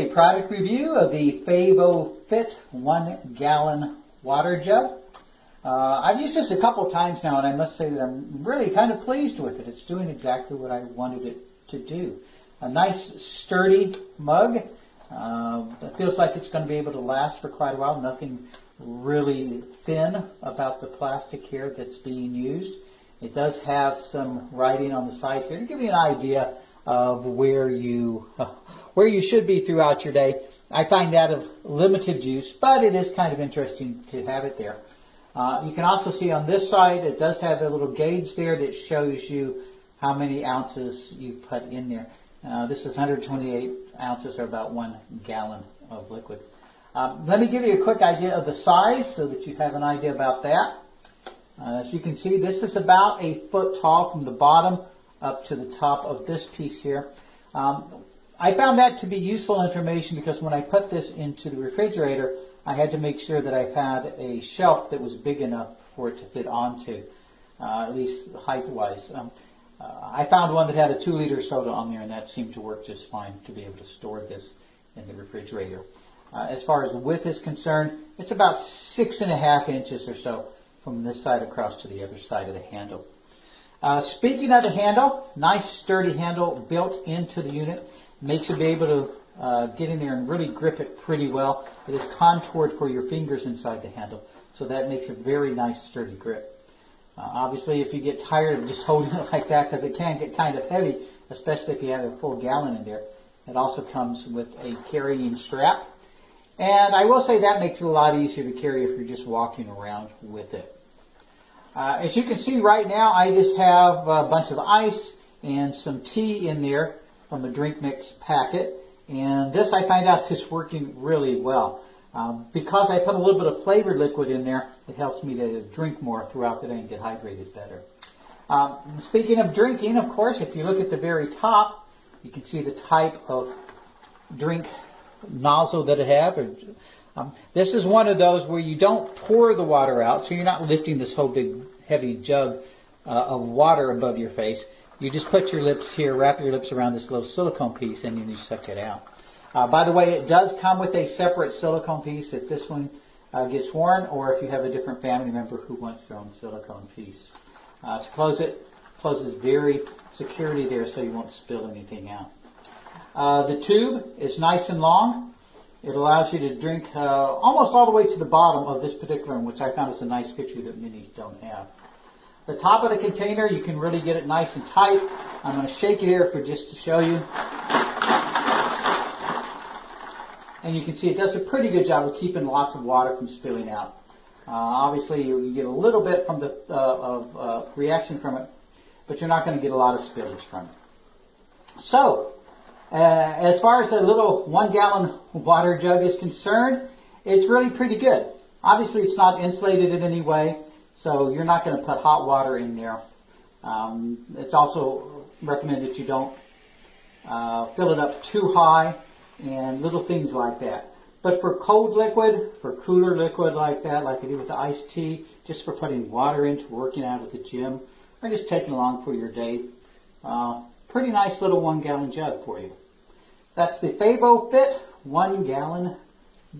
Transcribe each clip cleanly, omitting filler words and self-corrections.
A product review of the Favofit 1 gallon water jug. I've used this a couple times now, and I must say that I'm really kind of pleased with it. It's doing exactly what I wanted it to do. A nice sturdy mug. It feels like it's going to be able to last for quite a while. Nothing really thin about the plastic here that's being used. It does have some writing on the side here to give you an idea of where you should be throughout your day. I find that of limited use, but it is kind of interesting to have it there. You can also see on this side, it does have a little gauge there that shows you how many ounces you put in there. This is 128 ounces, or about 1 gallon of liquid. Let me give you a quick idea of the size so that you have an idea about that. As you can see, this is about 1 foot tall from the bottom up to the top of this piece here. I found that to be useful information because when I put this into the refrigerator, I had to make sure that I had a shelf that was big enough for it to fit onto, at least height-wise. I found one that had a 2-liter soda on there, and that seemed to work just fine to be able to store this in the refrigerator. As far as the width is concerned, it's about 6.5 inches or so from this side across to the other side of the handle. Speaking of the handle, nice sturdy handle built into the unit. Makes it be able to get in there and really grip it pretty well. It is contoured for your fingers inside the handle, so that makes a very nice sturdy grip. Obviously, if you get tired of just holding it like that, because it can get kind of heavy, especially if you have a full gallon in there, it also comes with a carrying strap. And I will say that makes it a lot easier to carry if you're just walking around with it. As you can see right now, I just have a bunch of ice and some tea in there from a drink mix packet, and this I find out is working really well. Because I put a little bit of flavored liquid in there, it helps me to drink more throughout the day and get hydrated better. Speaking of drinking, of course, if you look at the very top, you can see the type of drink nozzle that it has. This is one of those where you don't pour the water out, so you're not lifting this whole big heavy jug of water above your face. You just put your lips here, wrap your lips around this little silicone piece, and then you suck it out. By the way, it does come with a separate silicone piece if this one gets worn, or if you have a different family member who wants their own silicone piece. To close it, closes very securely there so you won't spill anything out. The tube is nice and long. It allows you to drink almost all the way to the bottom of this particular one, which I found is a nice feature that many don't have. The top of the container, you can really get it nice and tight. I'm going to shake it here just to show you. And you can see it does a pretty good job of keeping lots of water from spilling out. Obviously, you get a little bit from the reaction from it, but you're not going to get a lot of spillage from it. So, as far as the little 1 gallon water jug is concerned, it's really pretty good. Obviously, it's not insulated in any way, so you're not going to put hot water in there. It's also recommended that you don't fill it up too high and little things like that. But for cold liquid, for cooler liquid like that, like I do with the iced tea, just for putting water into working out at the gym, or just taking along for your day, pretty nice little 1 gallon jug for you. That's the Favofit 1 gallon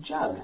jug.